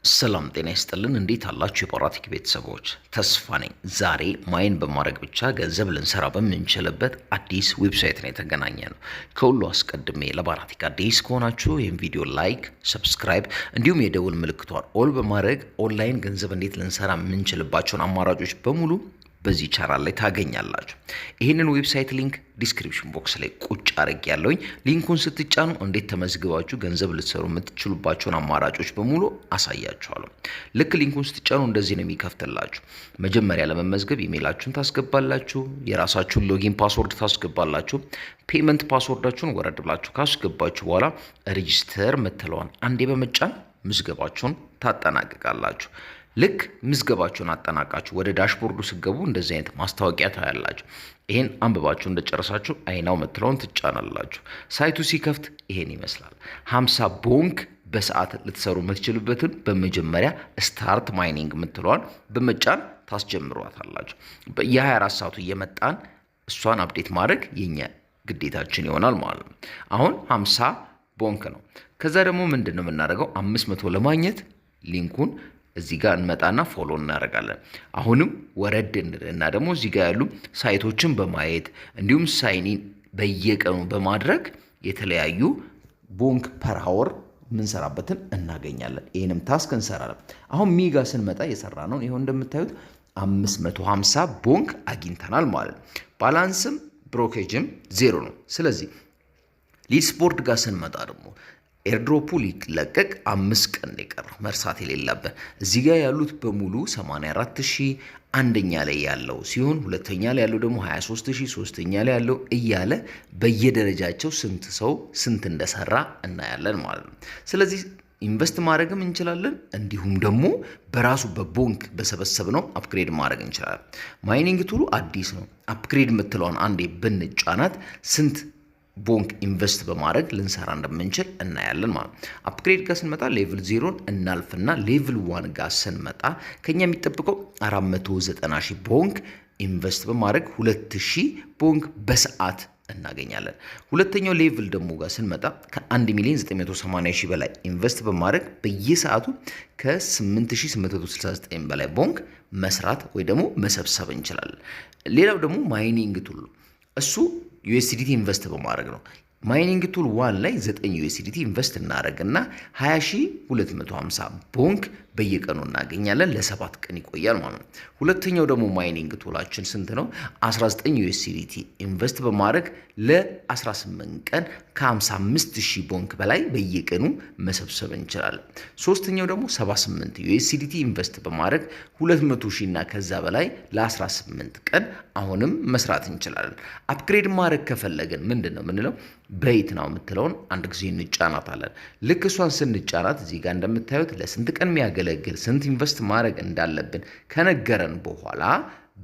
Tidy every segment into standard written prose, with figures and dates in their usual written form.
ሰላም ጤና ይስጥልን እንዴት አላችሁ የፓራቲክ ቤተሰቦች ተስፋ ነኝ ዛሬ ማይን በማድረግ ብቻ ገንዘብ ልንሰራ በምንችልበት አዲስ ዌብሳይት ነው የተገናኘነው ከሁሉ አስቀድሜ ለፓራቲክ አዲስ ከሆናችሁ ይህን ቪዲዮ ላይክ ሰብስክራይብ እንዲሁም የደውል ምልክቷን ኦል በማድረግ ኦንላይን ገንዘብ እንዴት ልንሰራ የምንችልባቸውን አማራጮች በሙሉ በዚህ ቻናል ላይ ታገኛላችሁ ይሄንን ዌብሳይት ሊንክ ዲስክሪፕሽን ቦክስ ላይ ቁጭ አድርጌያለሁኝ ሊንኩን ስትጫኑ እንዴት ተመዝግባችሁ ገንዘብ ልትሰሩ የምትችሉባቸውን አማራጮች በሙሉ አሳያችኋለሁ ልክ ሊንኩን ስትጫኑ እንደዚህ ነው የሚከፍትላችሁ መጀመሪያ ለመመዝገብ ኢሜይላችሁን ታስገባላችሁ የራሳችሁን ሎጊን ፓስወርድ ታስገባላችሁ ፔመንት ፓስወርዳችሁን ወረድ ብላችሁ ካስገባችሁ በኋላ ሬጂስተር ምትለዋን አንዴ በመጫን ምዝገባችሁን ታጠናቅቃላችሁ ልክ ምዝገባችሁን አጠናቃችሁ ወደ ዳሽቦርዱ ሲገቡ እንደዚህ አይነት ማስታወቂያ ታያላችሁ ይሄን አንብባችሁ እንደጨረሳችሁ አይናው መትለውን ትጫናላችሁ ሳይቱ ሲከፍት ይሄን ይመስላል 50 ቦንክ በሰዓት ልትሰሩ የምትችሉበትን በመጀመሪያ ስታርት ማይኒንግ ምትለዋን በመጫን ታስጀምሯታላችሁ የ24 ሰዓቱ እየመጣን እሷን አፕዴት ማድረግ የኛ ግዴታችን ይሆናል ማለት ነው አሁን 50 ቦንክ ነው ከዛ ደግሞ ምንድነው የምናደርገው 500 ለማግኘት ሊንኩን እዚህ ጋር እንመጣና ፎሎ እናደርጋለን አሁንም ወረድ እና ደግሞ እዚህ ጋር ያሉ ሳይቶችን በማየት እንዲሁም ሳይኒን በየቀኑ በማድረግ የተለያዩ ቦንክ ፐር አወር ምንሰራበትን እናገኛለን ይሄንም ታስክ እንሰራለን አሁን ሚጋ ስንመጣ የሰራ ነው ይሄው እንደምታዩት 550 ቦንክ አግኝተናል ማለት ባላንስም ብሮኬጅም ዜሮ ነው ስለዚህ ሊስፖርት ጋር ስንመጣ ደግሞ ኤርድሮፑ ሊለቀቅ 5 ቀን የቀረው መርሳት የሌለበት እዚህ ጋር ያሉት በሙሉ 84000 አንደኛ ላይ ያለው ሲሆን ሁለተኛ ላይ ያለው ደግሞ 23000 ሶስተኛ ላይ ያለው እያለ በየደረጃቸው ስንት ሰው ስንት እንደሰራ እናያለን ማለት ነው ስለዚህ ኢንቨስት ማድረግም እንችላለን እንዲሁም ደግሞ በራሱ በቦንክ በሰበሰብነው አፕግሬድ ማድረግ እንችላለን ማይኒንግ ቱሉ አዲስ ነው አፕግሬድ የምትለውን አንዴ ብንጫናት ስንት ቦንክ ኢንቨስት በማድረግ ልንሰራ እንደምንችል እናያለን ማለት አፕግሬድ ጋር ስንመጣ ሌቭል 0 እናልፍና ሌቭል 1 ጋር ስንመጣ ከኛ የሚጠብቀው 490000 ቦንክ ኢንቨስት በማድረግ 2000 ቦንክ በሰዓት እናገኛለን ሁለተኛው ሌቭል ደግሞ ጋር ስንመጣ ከ1,980,000 በላይ ኢንቨስት በማድረግ በየሰዓቱ ከ8869 በላይ ቦንክ መስራት ወይ ደግሞ መሰብሰብ እንችላለን ሌላው ደግሞ ማይኒንግ ቱል እሱ USDT ኢንቨስት በማድረግ ነው ማይኒንግ ቱል 1 ላይ 9 USDT ኢንቨስት እናደርግና 20250 ቦንክ በየቀኑ እናገኛለን ለ7 ቀን ይቆያል ማለት ነው ሁለተኛው ደግሞ ማይኒንግ ቱላችን ስንት ነው 19 USDT ኢንቨስት በማድረግ ለ18 ቀን ከ55000 ቦንክ በላይ በየቀኑ መሰብሰብ እንችላለን ሶስተኛው ደግሞ 78 USDT ኢንቨስት በማድረግ 200,000 እና ከዛ በላይ ለ18 ቀን አሁንም መስራት እንችላለን አፕግሬድ ማድረግ ከፈለግን ምንድነው ምንለው በይት ነው የምትለውን አንድ ጊዜ እንጫናታለን ልክ እሷን ስንጫናት እዚህ ጋር እንደምታዩት ለስንት ቀን የሚያገለግል ስንት ኢንቨስት ማድረግ እንዳለብን ከነገረን በኋላ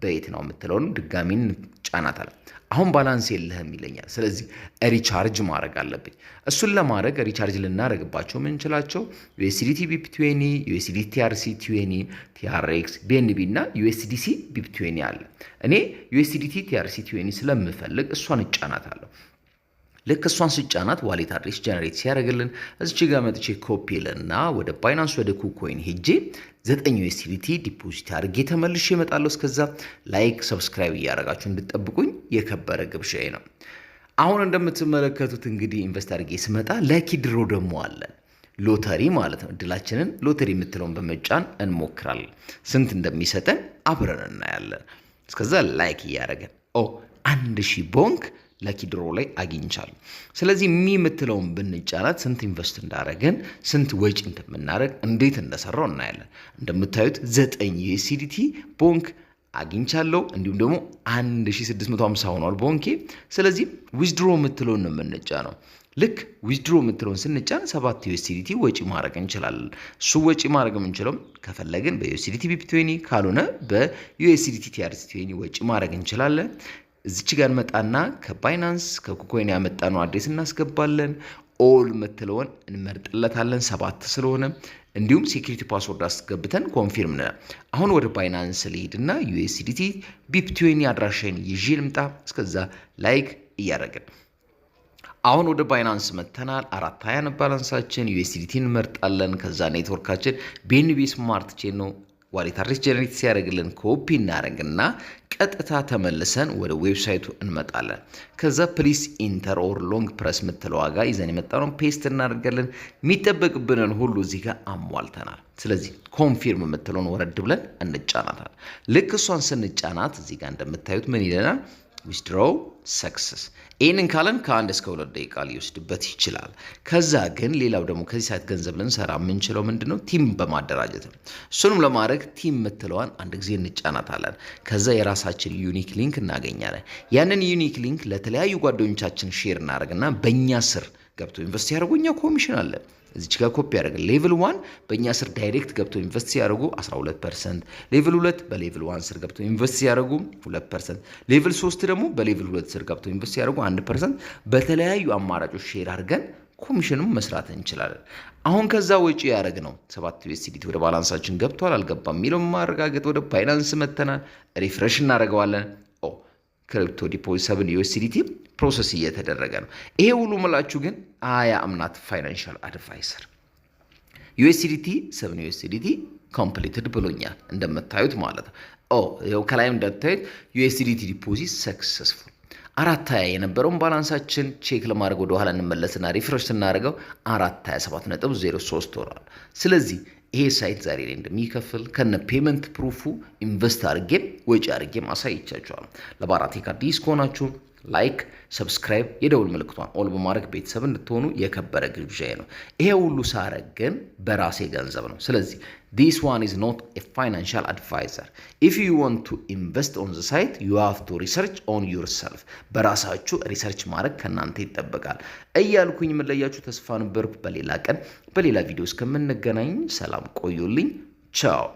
በይት ነው የምትለውን ድጋሚ እንጫናታለን አሁን ባላንስ የለህም ይለኛል ስለዚህ ሪቻርጅ ማድረግ አለብኝ እሱን ለማድረግ ሪቻርጅ ልናደርግባቸው ምንችላቸው USDT BIP20 USDT TRC20 TRX BNB እና USDC BIP20 አለ እኔ USDT TRC20 ስለምፈልግ እሷን እጫናታለሁ ልክ እሷን ስጫናት ዋሌት አድሬስ ጀነሬት ሲያደርግልን እዚህ ጋር መጥቼ ኮፒ ለና ወደ ባይናንስ ወደ ኩኮይን ሄጄ 9 USDT ዲፖዚት አድርጌ ተመልሼ እመጣለሁ እስከዛ ላይክ ሰብስክራይብ እያደረጋችሁ እንድትጠብቁኝ የከበረ ግብዣዬ ነው አሁን እንደምትመለከቱት እንግዲህ ኢንቨስት አድርጌ ስመጣ ለኪ ድሮ ደግሞ አለ ሎተሪ ማለት ነው ድላችንን ሎተሪ የምትለውን በመጫን እንሞክራለን ስንት እንደሚሰጠን አብረን እናያለን እስከዛ ላይክ እያደረገን 1000 ቦንክ ለኪ ድሮ ላይ አግኝቻለሁ ስለዚህ የምትለውን ብንጫናት ስንት ኢንቨስት እንዳደረገን ስንት ወጪ እንደምናደርግ እንዴት እንደሰራው እናያለን እንደምታዩት 9 USDT ቦንክ አግኝቻለሁ እንዲሁም ደግሞ 1650 ሆኗል ቦንኬ ስለዚህ ዊዝድሮ የምትለውን ነው የምንጫነው ልክ ዊዝድሮ የምትለውን ስንጫን 7 USDT ወጪ ማድረግ እንችላለን እሱ ወጪ ማድረግ የምንችለው ከፈለግን በUSDT BIP20 ካልሆነ በUSDT TRC20 ወጪ ማድረግ እንችላለን እዚች ጋር መጣና ከባይናንስ ከኩኮይን ያመጣነው አድሬስ እናስገባለን ኦል መተለውን እንመርጥለታለን 7 ስለሆነ እንዲሁም ሴኩሪቲ ፓስወርድ አስገብተን ኮንፊርም ነን አሁን ወደ ባይናንስ ልሂድና USDT BIP20 አድራሻዬን ይዤ ልምጣ እስከዛ ላይክ እያደረግን አሁን ወደ ባይናንስ መተናል። 420 ነው ባላንሳችን። USDT እንመርጣለን። ከዛ ኔትወርካችን BNB ስማርት ቼን ነው። ዋሌት አድሬስ ጀነሬት ሲያደርግልን ኮፒ እናደርግና ቀጥታ ተመልሰን ወደ ዌብሳይቱ እንመጣለን። ከዛ ፕሊስ ኢንተር ኦር ሎንግ ፕረስ ምትለው ዋጋ ይዘን የመጣነው ፔስት እናደርጋለን። የሚጠበቅብንን ሁሉ እዚህ ጋር አሟልተናል። ስለዚህ ኮንፊርም የምትለውን ወረድ ብለን እንጫናታል። ልክ እሷን ስንጫናት እዚህ ጋር እንደምታዩት ምን ይለናል? ዊዝድሮው ሰክሰስ። ይህንን ካለን ከ1 እስከ 2 ደቂቃ ሊወስድበት ይችላል። ከዛ ግን ሌላው ደግሞ ከዚህ ሳይት ገንዘብ ልንሰራ የምንችለው ምንድነው? ቲም በማደራጀት ነው። እሱንም ለማድረግ ቲም የምትለዋን አንድ ጊዜ እንጫናታለን። ከዛ የራሳችን ዩኒክ ሊንክ እናገኛለን። ያንን ዩኒክ ሊንክ ለተለያዩ ጓደኞቻችን ሼር እናደርግና በእኛ ስር ገብቶ ኢንቨስት ያደርጉ እኛ ኮሚሽን አለን እዚች ጋር ኮፒ ያደርጋል። ሌቭል 1 በእኛ ስር ዳይሬክት ገብቶ ኢንቨስት ሲያደርጉ 12%፣ ሌቭል 2 በሌቭል 1 ስር ገብቶ ኢንቨስት ሲያደርጉ 2%፣ ሌቭል 3 ደግሞ በሌቭል 2 ስር ገብቶ ኢንቨስት ሲያደርጉ 1%። በተለያዩ አማራጮች ሼር አድርገን ኮሚሽንም መስራት እንችላለን። አሁን ከዛ ወጪ ያደረግነው 7 USDT ወደ ባላንሳችን ገብቷል አልገባም የሚለው ማረጋገጥ ወደ ባይናንስ መተናል። ሪፍሬሽ እናደርገዋለን። ክሪፕቶ ዲፖዚት 7 USDT ፕሮሰስ እየተደረገ ነው። ይሄ ሁሉ ምላችሁ ግን አይ አም ናት ፋይናንሻል አድቫይዘር። USDT 7 USDT ኮምፕሊትድ ብሎኛል እንደምታዩት ማለት ነው። ይኸው ከላይም እንደምታዩት USDT ዲፖዚት ሰክሰስፉል። 420 የነበረውን ባላንሳችን ቼክ ለማድረግ ወደ ኋላ እንመለስና ሪፍሬሽ ስናደርገው 427.03 ሆኗል። ስለዚህ ይሄ ሳይት ዛሬ ላይ እንደሚከፍል ከነ ፔመንት ፕሩፉ ኢንቨስት አድርጌ ወጪ አድርጌ ማሳይቻችኋል። ለባራቴክ አዲስ ከሆናችሁ ላይክ፣ ሰብስክራይብ፣ የደውል ምልክቷን ኦል በማድረግ ቤተሰብ እንድትሆኑ የከበረ ግብዣዬ ነው። ይሄ ሁሉ ሳረግ ግን በራሴ ገንዘብ ነው። ስለዚህ this one is not a financial advisor. If you want to invest on the site, you have to research on yourself. በራሳችሁ ሪሰርች ማድረግ ከናንተ ይጠበቃል እያልኩኝ የምለያችሁ ተስፋ ነበርኩ። በሌላ ቀን በሌላ ቪዲዮ እስከምንገናኝ ሰላም ቆዩልኝ። ቻው